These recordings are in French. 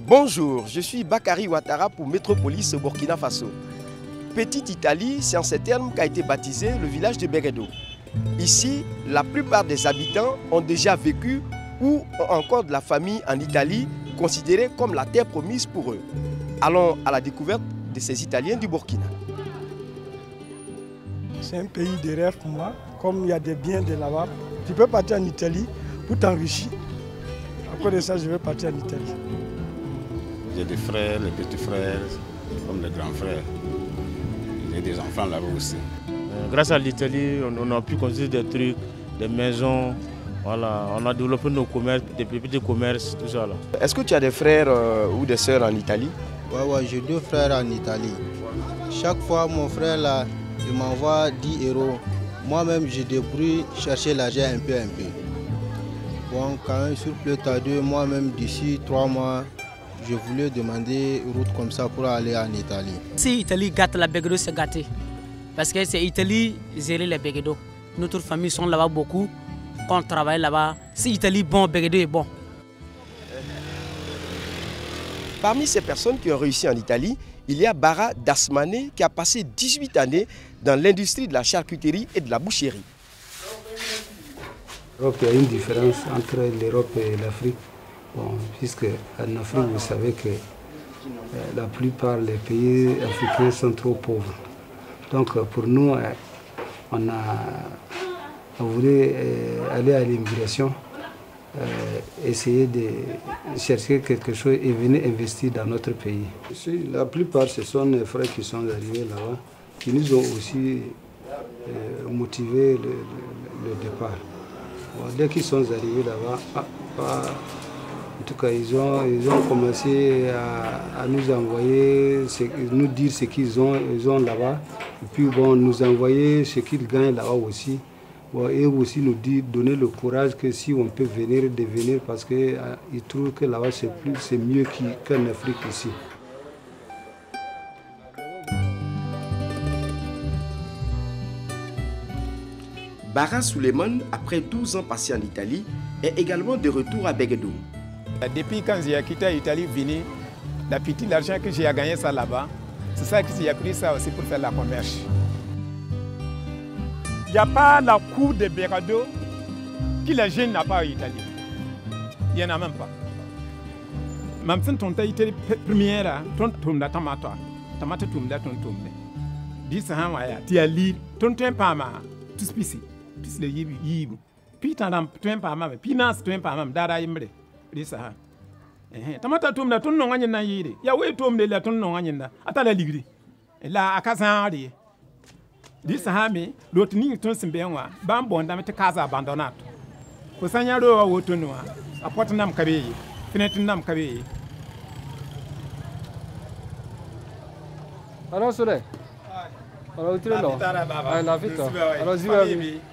Bonjour, je suis Bakary Ouattara pour Métropolis Burkina Faso. Petite Italie, c'est en ces termes qu'a été baptisé le village de Béguédo. Ici, la plupart des habitants ont déjà vécu ou ont encore de la famille en Italie, considérée comme la terre promise pour eux. Allons à la découverte de ces Italiens du Burkina. C'est un pays de rêve pour moi. Comme il y a des biens de là-bas, tu peux partir en Italie pour t'enrichir. À cause de ça, je vais partir en Italie. J'ai des frères, les petits frères, comme les grands frères. J'ai des enfants là-bas aussi. Grâce à l'Italie, on a pu construire des trucs, des maisons. Voilà, on a développé nos commerces, des petits commerces, tout ça. Est-ce que tu as des frères ou des sœurs en Italie? Ouais, j'ai 2 frères en Italie. Chaque fois, mon frère là, il m'envoie 10 €. Moi-même, je débrouille chercher l'argent un peu. Bon, quand même, sur plus tard, moi-même, d'ici 3 mois, je voulais demander une route comme ça pour aller en Italie. Si l'Italie gâte la Béguédo, c'est gâté. Parce que c'est l'Italie gérer les Béguédo. Notre famille sont là-bas beaucoup. Quand on travaille là-bas, si l'Italie est bon, Béguédo est bon. Parmi ces personnes qui ont réussi en Italie, il y a Bara Dasmane qui a passé 18 années dans l'industrie de la charcuterie et de la boucherie. Il y a une différence entre l'Europe et l'Afrique. Bon, puisque en Afrique, vous savez que la plupart des pays africains sont trop pauvres. Donc pour nous, on voulait aller à l'immigration, essayer de chercher quelque chose et venir investir dans notre pays. La plupart, ce sont les frères qui sont arrivés là-bas, qui nous ont aussi motivé le départ. Bon, dès qu'ils sont arrivés là-bas, en tout cas, ils ont commencé à nous envoyer, nous dire ce qu'ils ont là-bas. Et puis bon, nous envoyer ce qu'ils gagnent là-bas aussi. Bon, et aussi nous donner le courage que si on peut venir, de venir parce qu'ils trouvent que là-bas c'est mieux qu'en Afrique ici. Bara Suleiman, après 12 ans passés en Italie, est également de retour à Béguédo. Depuis quand j'ai quitté l'Italie, l'argent que j'ai gagné ça là-bas, c'est ça que j'ai pris ça aussi pour faire la commerce. Il n'y a pas la cour de Béguédo que les jeunes n'ont pas en Italie. Il n'y en a même pas. Même si tu as été première, tu as tomate, dis ça, tu as lu, tu as pas mal, tu spécies, puis les yibou, puis tu as pas mal, puis tu as pas mal, dara imbre. Risa tamata tumna tun non na yiri ya we tumde la tun non na atala ligri la akazari disa hami lotni tun simbenwa ban bonda mete kaza abandonato ko sanya ro wo tunwa apot nam kabe finetin nam kabe. Alors Sole, alors tu es là. La vite.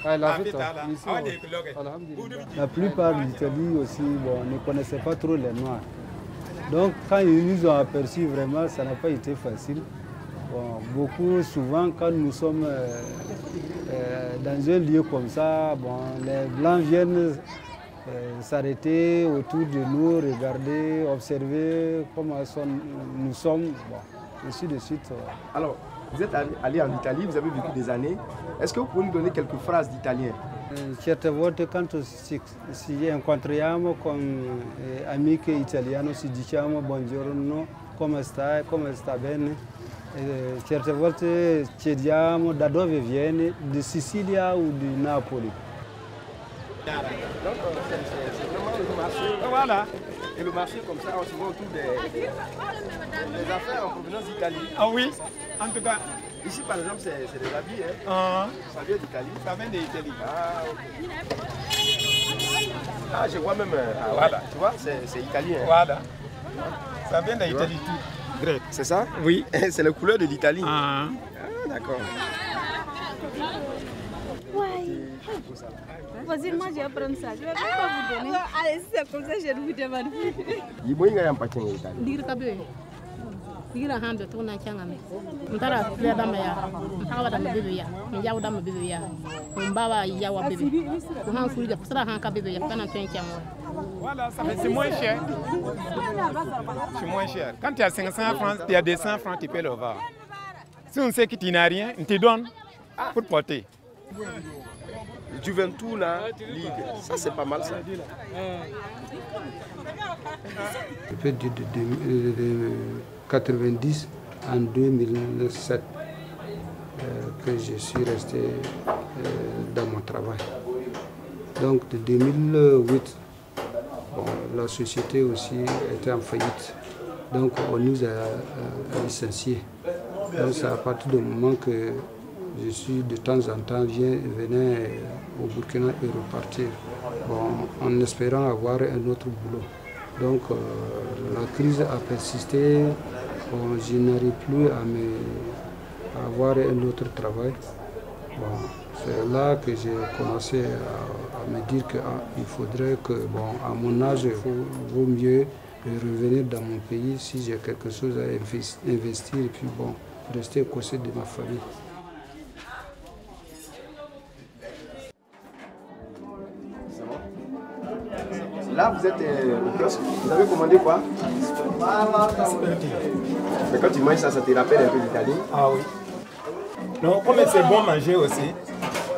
Alors la vite. La plupart de l'Italie aussi ne connaissaient pas trop les Noirs. Donc quand ils nous ont aperçus, vraiment, ça n'a pas été facile. Bon, beaucoup, souvent, quand nous sommes dans un lieu comme ça, les Blancs viennent s'arrêter autour de nous, regarder, observer comment nous sommes, ainsi de suite. Alors, vous êtes allé en Italie, vous avez vécu des années. Est-ce que vous pouvez nous donner quelques phrases d'italien? Certe volte quando ci incontriamo con amiche italiane ci diciamo buongiorno, come stai, come sta bene. Certe volte chiediamo da dove viene, di Sicilia o di Napoli. Donc c'est vraiment le marché. Voilà. Et le marché comme ça, on se voit autour des affaires en provenance d'Italie. Ah oui, en tout cas. Ici par exemple c'est des habits, hein. Ça vient d'Italie. Ça vient d'Italie. Ah ok. Ah je vois même, voilà. Tu vois, c'est italien. Hein. Voilà. Ça vient d'Italie tout. Grec, c'est ça? Oui. C'est la couleur de l'Italie. Ah d'accord. Vas-y, moi je vais prendre ça. Je vais pas vous donner. Allez, c'est comme ça, je vais vous demander. Il y a un paquet en Italie. Dire que Gira hambe to na changa me. Ntara pia dama ya. Mpawa dama bebe ya. Nyawo dama bebe ya. Mbawa yawa bebe. Han furi sera han ka bebe ya kana twen changa. Voilà, ça c'est moins cher. C'est moins cher. Quand tu as 500 francs, tu as 200 francs, tu peux le voir. Si on sait que tu n'as rien, on te donne pour porter. Juventus là, Ligue, ça c'est pas mal ça. Depuis de 90 en 2007 que je suis resté dans mon travail. Donc de 2008, bon, la société aussi était en faillite. Donc on nous a licenciés. Donc c'est à partir du moment que je suis de temps en temps venais au Burkina et repartir, bon, en espérant avoir un autre boulot. Donc la crise a persisté, bon, je n'arrive plus à avoir un autre travail. Bon, c'est là que j'ai commencé à me dire qu'il faudrait que, bon, à mon âge, il vaut mieux revenir dans mon pays si j'ai quelque chose à investir et puis bon, rester au côté de ma famille. Là, vous êtes au kiosque. Vous avez commandé quoi? Mais quand tu manges ça, ça te rappelle un peu l'Italie? Ah oui. Donc, comme c'est bon manger aussi,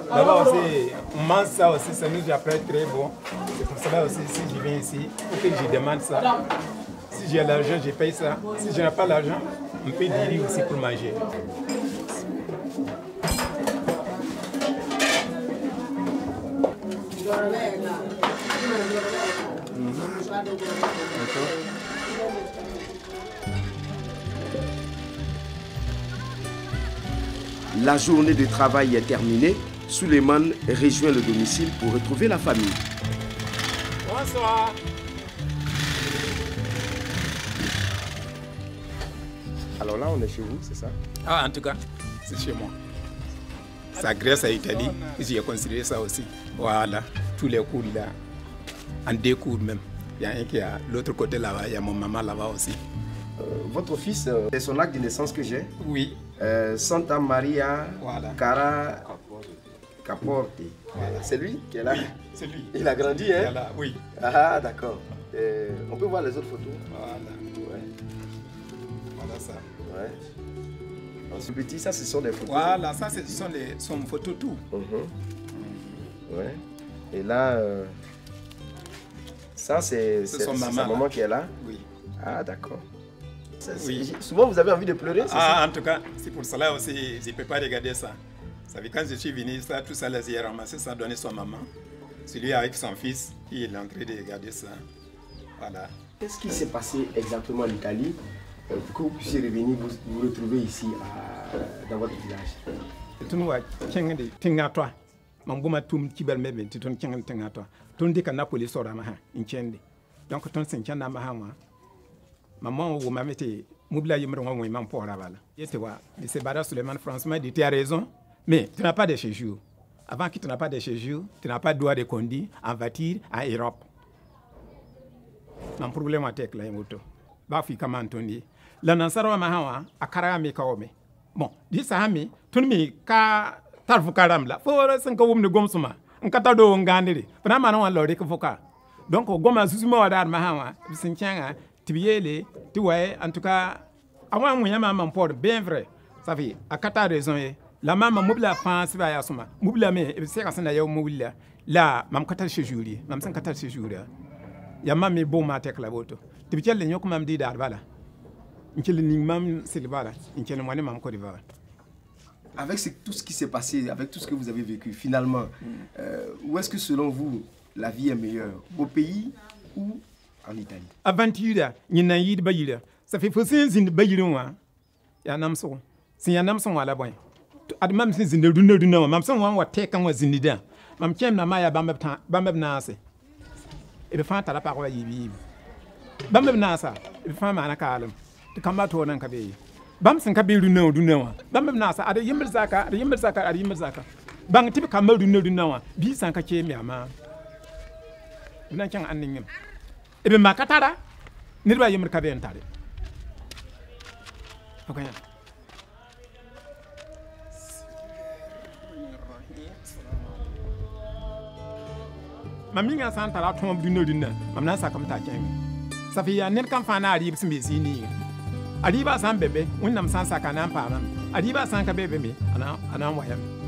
là-bas aussi, on mange ça aussi, ça nous apparaît très bon. C'est pour cela aussi, si je viens ici, il faut que je demande ça. Si j'ai l'argent, je paye ça. Si je n'ai pas l'argent, on peut dire aussi pour manger. La journée de travail est terminée. Souleymane rejoint le domicile pour retrouver la famille. Bonsoir. Alors là, on est chez vous, c'est ça? Ah, en tout cas, c'est chez moi. C'est grâce à l'Italie que j'ai considéré ça aussi. Voilà, tous les coups là, en 2 coups même. Il y a un qui est à l'autre côté là-bas, il y a mon maman là-bas aussi. Votre fils, c'est son acte de naissance que j'ai. Oui. Santa Maria voilà. Cara Caporte. Voilà. C'est lui qui est là? C'est lui. Il a grandi, hein? Voilà, oui. Ah, d'accord. On peut voir les autres photos? Voilà. Ouais. Voilà ça. Ouais. Ce petit, ça, ce sont des photos. Voilà, ça, ce sont son photos tout. Ouais. Et là, ça, c'est sa maman qui est là? Oui. Ah, d'accord. Oui. Souvent, vous avez envie de pleurer, c'est ça? En tout cas, c'est pour cela aussi, je ne peux pas regarder ça. Vous savez, quand je suis venu, ça, tout ça, là, j'ai ramassé ça, donné son maman. Celui avec son fils, il est en train de regarder ça. Voilà. Qu'est-ce qui s'est passé exactement en Italie pour que vous puissiez revenir vous retrouver ici dans votre village? Maman ou maman était moubla yimron ou imam pour Raval. C'est Bada Souleymane franchement dit tu as raison, mais tu n'as pas de séjour. Avant que tu n'as pas de séjour, tu n'as pas de droit de conduire en voiture en Europe. Mon problème avec la moto. Bafi comme Anthony. La nansaro mahawa akara me kaome. Bon, dit ça ami, tout mi ka tarfu karam la. Faut sen ko wumne gomsuma. Nkata do ngandiri. Vraiment non lori ko foka. Donc goma susuma wadar mahawa bisinchanga Tibiele, tu vois, en tout cas, avant mon maman pour bien vrai, ça fait, à 4 raisons, la maman moubla France va y assuma, moubla mais, c'est quand ça y a moubla, là, mam 4 séjours, mam 4 séjours, ya mam est bon matek la voto. Tu peux les nyok mam dit d'arvala, inkel ning mam silvala, inkel moine mam koriva. Avec tout ce qui s'est passé, avec tout ce que vous avez vécu, finalement, où est-ce que selon vous, la vie est meilleure? Au pays ou en Italie? Aventure, il y a une baille. Ça fait fosser une baille. Il y a un amso. Si y a un amso à la bonne. Même si c'est une dunno, même si on va take un zinida. Même si on a maya bambab nase. Et le fan à la parole y vive. Bambab nasa, le fan à la calme. Tu come to un cabé. Bams and cabé du no, Bambab nasa, à the Yimberzaka, à Yimberzaka. Bang tip camel du no, du no, be sanka chemia, ma. Nanchang and ebe makatara nirba yimr kabe ntare Maminga Santa la tombe du Nodina, Mamma Sakamta King. Safia Nelkan Fana Ribs Missini. Adiba San Bebe, Windham Sansa Canam Param, Adiba Sanka Baby, and I'm Wayam.